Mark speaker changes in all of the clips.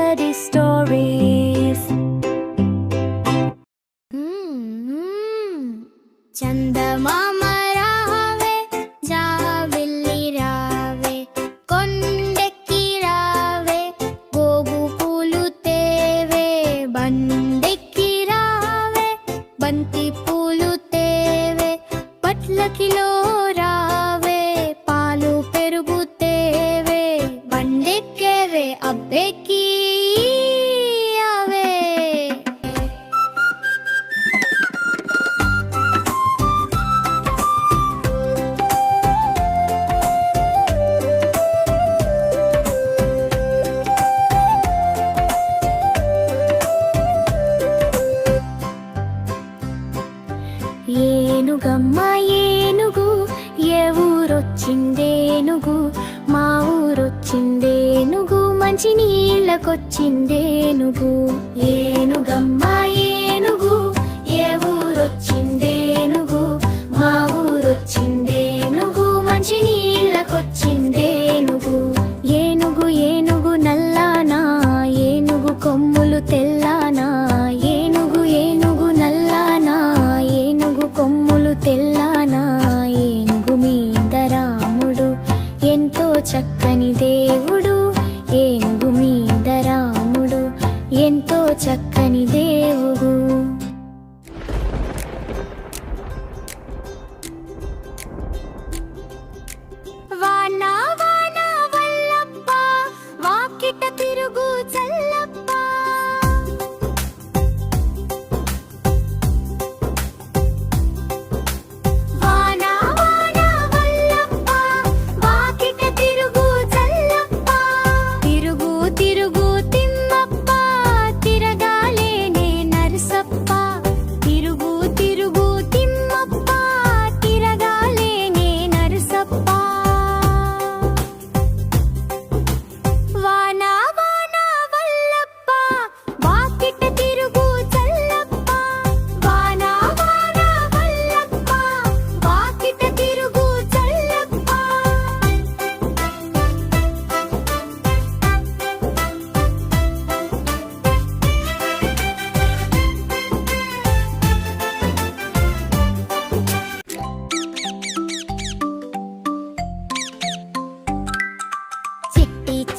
Speaker 1: melody stories. చందమామ రావే జాబిల్లి రావే కొండెక్కి రావే గోగు పూలు తేవే బండెక్కి రావే బంతి పూలు తేవే పట్లకిలో రావే పాలు పెరుగు తేవే బండెక్కేవే అబ్బెక్కి ఏనుగమ్మ ఏనుగు ఏ ఊరొచ్చిందేనుగు మా ఊరొచ్చిందేనుగు మంచి నీళ్ళకొచ్చిందేనుగు ఏనుగమ్మ ఏనుగు ఏ ఊరొచ్చిందేనుగు మా ఊరొచ్చిందేనుగు మంచి నీళ్ళకొచ్చిందేనుగు ఏనుగు ఏనుగు నల్లానా ఏనుగు కొమ్ములు తెల్లానా ఏనుగు ఏనుగు నల్లానా ఏనుగు కొమ్ములు తెల్లానా ఏనుగు మీద రాముడు ఎంతో చక్కని దేవుడు ఏనుగు మీద రాముడు ఎంతో చక్కని దేవుడు వానా వానా వల్లప్ప వాకిట తిరుగు చల్లప్ప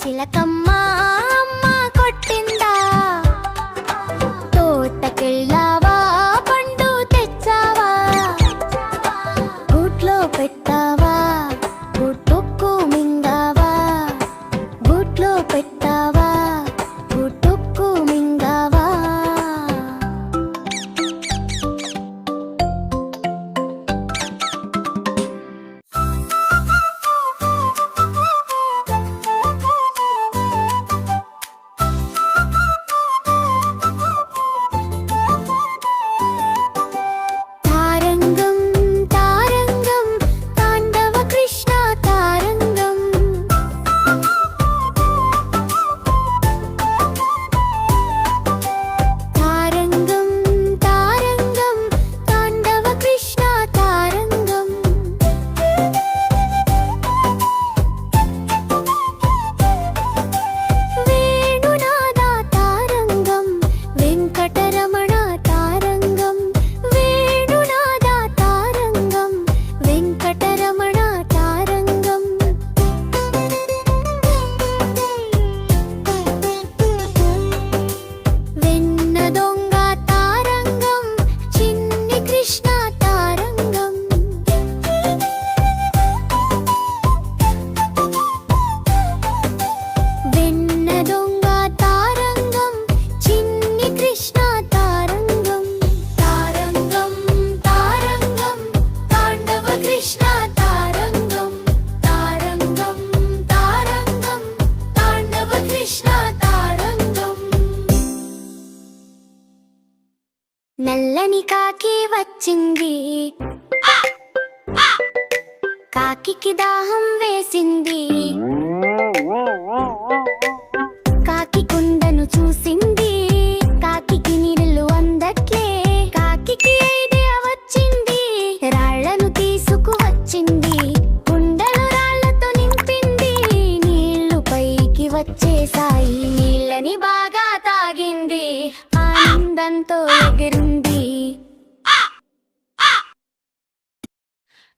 Speaker 1: చిలకమ్మ అమ్మ కొట్టిందా తోటకెళ్ళావా పండు తెచ్చావా గూట్లో పెట్టావా గుట్టుక్కు మింగావా గూట్లో పెట్టావా గుట్టుక్కు మింగావా నల్లని కాకి వచ్చింది కాకికి దాహం వేసింది కాకి కుండను చూసింది కాకికి నీళ్ళు అందట్లే కాకికి ఐడియా వచ్చింది రాళ్లను తీసుకువచ్చింది కుండలు రాళ్లతో నింపింది నీళ్లు పైకి వచ్చేసాయి నీళ్ళని బాగా ఆనందంతో ఎగిరింది.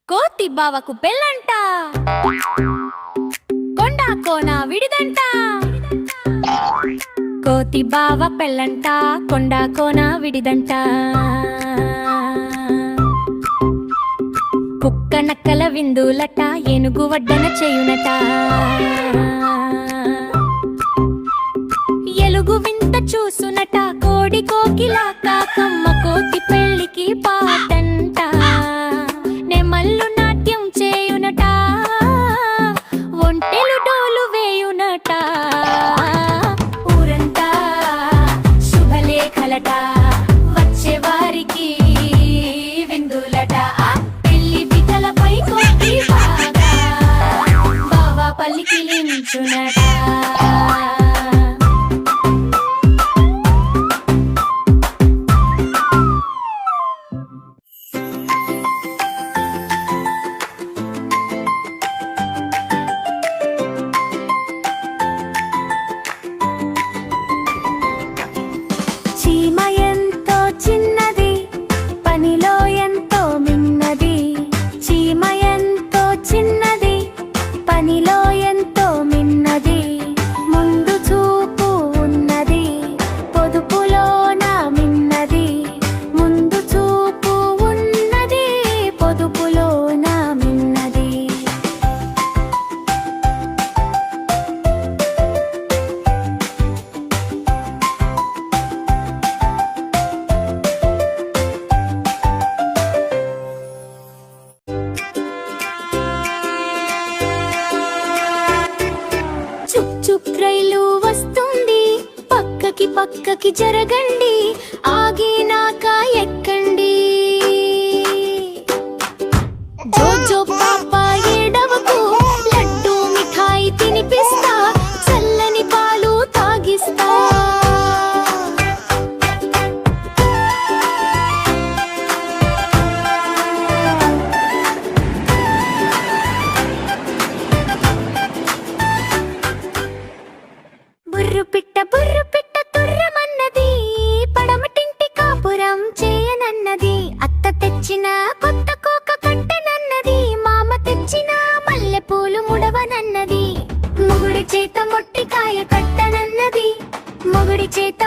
Speaker 1: కోతి బావకు పెళ్ళంట, కొండా కోన విడిదంట. కోతి బావ పెళ్ళంట, కొండా కోన విడిదంట. కుక్క నక్కల విందులట, ఏనుగు వడ్డన చేయునట. ఎలుగు వింత చూసునట, కోడి కోకిల కాకమ్మ కోతి పెళ్ళికి పాటంట. నెమళ్ళు నాట్యం చేయునట, ఒంటెలు డోలు వేయునట. ఊరంతా శుభలేఖలట, వచ్చే వారికి విందులట. పెళ్లి బిడ్డలపై కోతి బావ పల్లికిలించునట. చీమ ఎంతో చిన్నది, పనిలో ఎంతో మిన్నది. చీమ ఎంతో చిన్నది, పనిలో ఎంతో మిన్నది. ముందు చూపు ఉన్నది, పొదుపులోన మిన్నది. ముందు చూపు ఉన్నది, పొదుపులోన మిన్నది. చుక్ చుక్ రైలు వస్తుంది, పక్కకి పక్కకి జరగండి, ఆగినాక ఎక్కండి. జో జో పాప ఏడవకు, లడ్డు మిఠాయి తినిపిస్తా, చల్లని పాలు తాగిస్తా. బుర్రు పిట్ట తుర్రమన్నది, పడమటింటి కాపురం చేయనన్నది. అత్త తెచ్చిన కొత్త కోక కట్టనన్నది, మామ తెచ్చిన మల్లెపూలు ముడవనన్నది. మొగుడి చేత మొట్టికాయ కట్టనన్నది, మొగుడి చేత